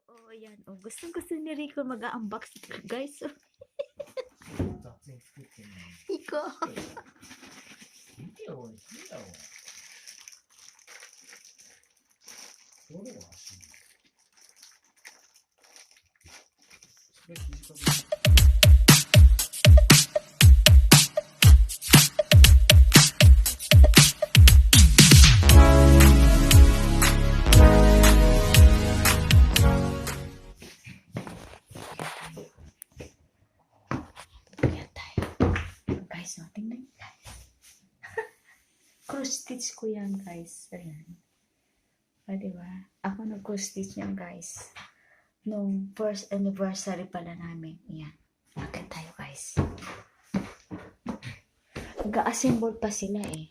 Oo, yan. Oh, gustong-gusto ni Rico mag-unbox guys. Oh, 雑に作ってんのに。 Rico. 見てよ、見たわ。どれが足なの？それ短く。Ayan tayo. Guys, no, tingnan niyo, guys. Cross stitch ko yan, guys. Ayan. O, diba? Ako nag-cross stitch yan, guys. Nung first anniversary pala namin. Ayan. Bakit tayo, guys? Nag-assemble pa sila eh.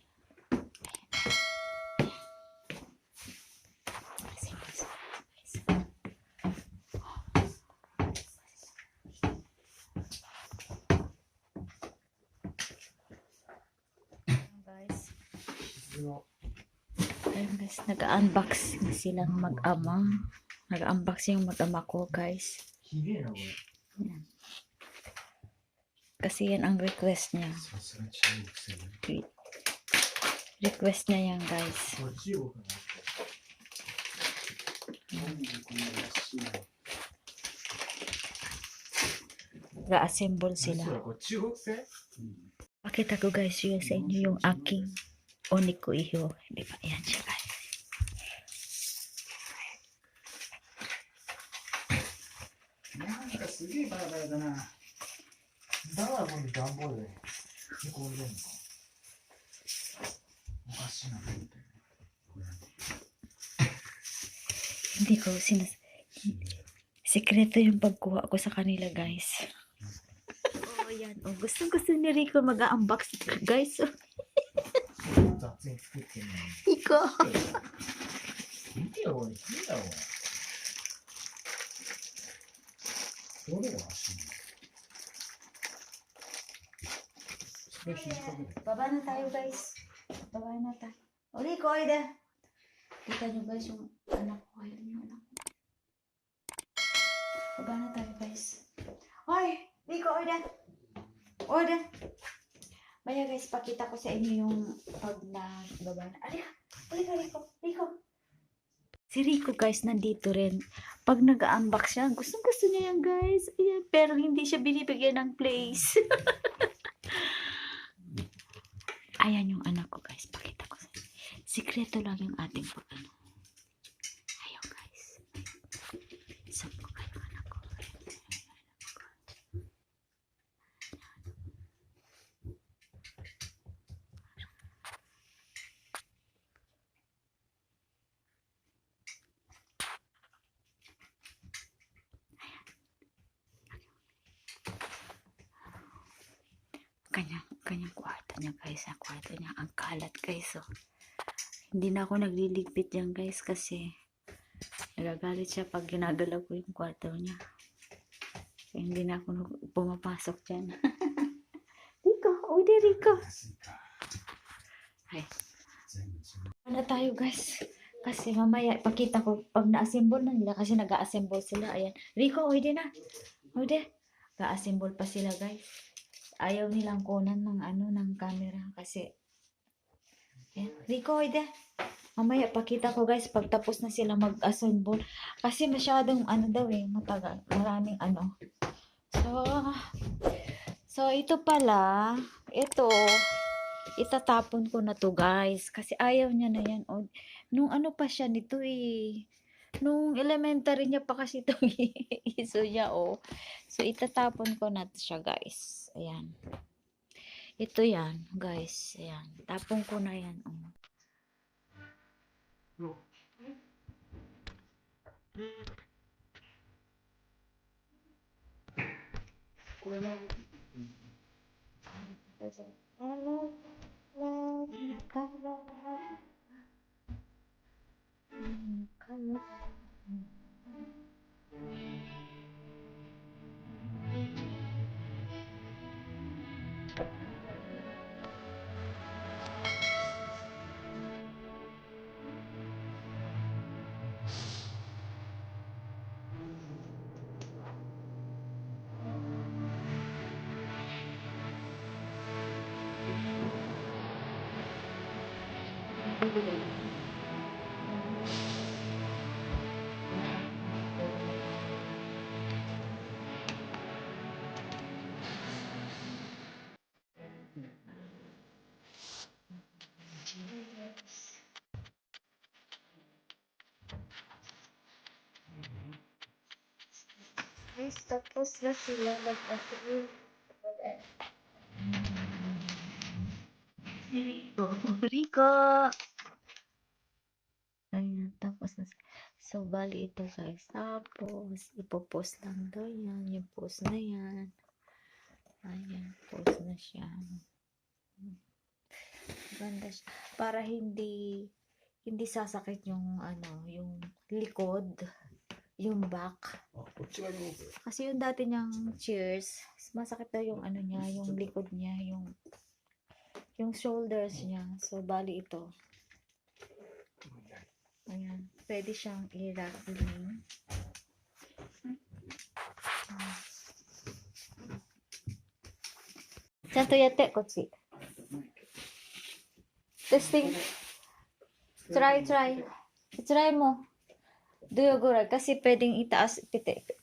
Assemble sila, guys. Guys. Ayun guys, nag-unbox silang mag-ama. Nag-unbox yung mag-ama ko, guys. きれいな、これ。 Ayan. Kasi yan ang request niya. さすが中国製ね。 Request niya yan, guys. これ中国のやつ。なんでこんな安いの？ Nag-assemble 嘘だ、 sila. これ中国製？ Pakita ko guys yun sa inyo yung aking Oniko Iho. Di ba? Ayan siya, guys. なんかすげえバラバラだな。だからこの段ボールでへこんでんのか。おかしいなと思って。これ Hindi ko Sekreto yung pagkuha ko sa kanila, guys. Oh, yan. Oh, gustong-gusto ni Rico mag-unbox guys. Oh, 雑に作ってんのに。 Rico. 見てよ、これ。見たわ。どれが足なの？それ短くで。 Baba na tayo, guys. Baba na tayo. O, Rico, oide. Kita nyo, guys, yung anak ko. Ayun yung anak ko. Baba na tayo, guys. Hoy! Rico, oide. Oide. Maya, guys, pakita ko sa inyo yung pag na baba na. Alika! Alika, Rico. Rico. Si Rico, guys, nandito rin. Pag nag-unbox siya, gustong-gusto niya yan, guys. Ayan, pero hindi siya binibigyan ng place. Ayan yung anak ko, guys. Pakita ko sa inyo. Sikreto lang yung ating pag-ano. Ayaw, guys. Isang ko kayo, anak ko. Kanyang kwarto niya, guys. Ang kwarto niya, ang kalat, guys. So, hindi na ako nagliligpit yan, guys, kasi nagagalit siya pag ginagalaw ko yung kwarto niya. Kaya hindi na ako pumapasok dyan. Rico, uwi Rico. 安いか。 Ay, 全部違う。 ano tayo, guys? Kasi mamaya, pakita ko, pag na-assemble na nila, kasi nag-assemble sila. Ayan. Rico, uwi na. Uwi. Ga-assemble pa sila, guys. Ayaw nilang kunan ng ano, ng camera kasi ayan. Rico, ide. Mamaya pakita ko, guys, pag tapos na sila mag-assemble kasi masyadong ano daw eh, matagal, maraming ano. So ito pala, ito itatapon ko na to, guys, kasi ayaw niya na yan. O, nung ano pa siya nito eh, nung elementary niya pa kasi ito iso niya, oh. So itatapon ko na to siya, guys. Ayan. Ito yan, guys. Ayan. Tapon ko na yan. Oh. Guys, tapos na sila mag-asin. Rico! Ayan, tapos na. So, bali ito guys. Tapos, ipopost lang daw yan. Yung post na yan. Ayan, post na siya. Ganda siya. Para hindi sasakit yung yung likod, yung back. こっち側に置く。 Kasi yung dati niyang cheers, masakit daw yung niya, yung likod niya, yung shoulders niya. So, bali ito. Ayan. Pwede siyang i-wrapping. Chanto yate, kotsi. Testing. Try. Try mo. Duyo kasi pwedeng itaas,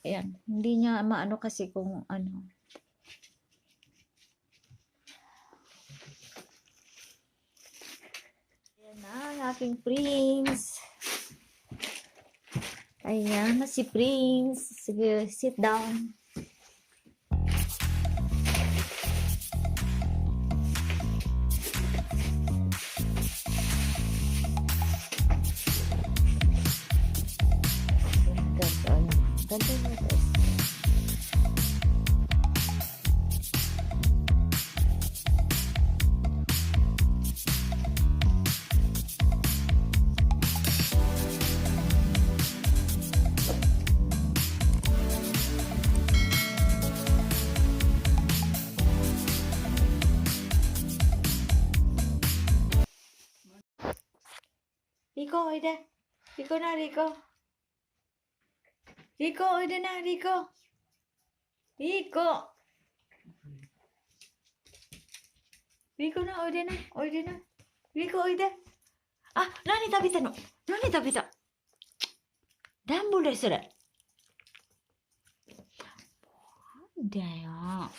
ayan. Hindi niya maano kasi kung ano. Ayan na, ang aking prince. Ayan na si Prince. Sige, sit down. Ganda mo guys. Rico, oide. Rico na, Rico. Rico, oide na, Rico. Rico. Rico na, oide na. Oide na. Rico, oide. Ah, nani tabita no? Nani tabita? Danbole sure.なんだよ。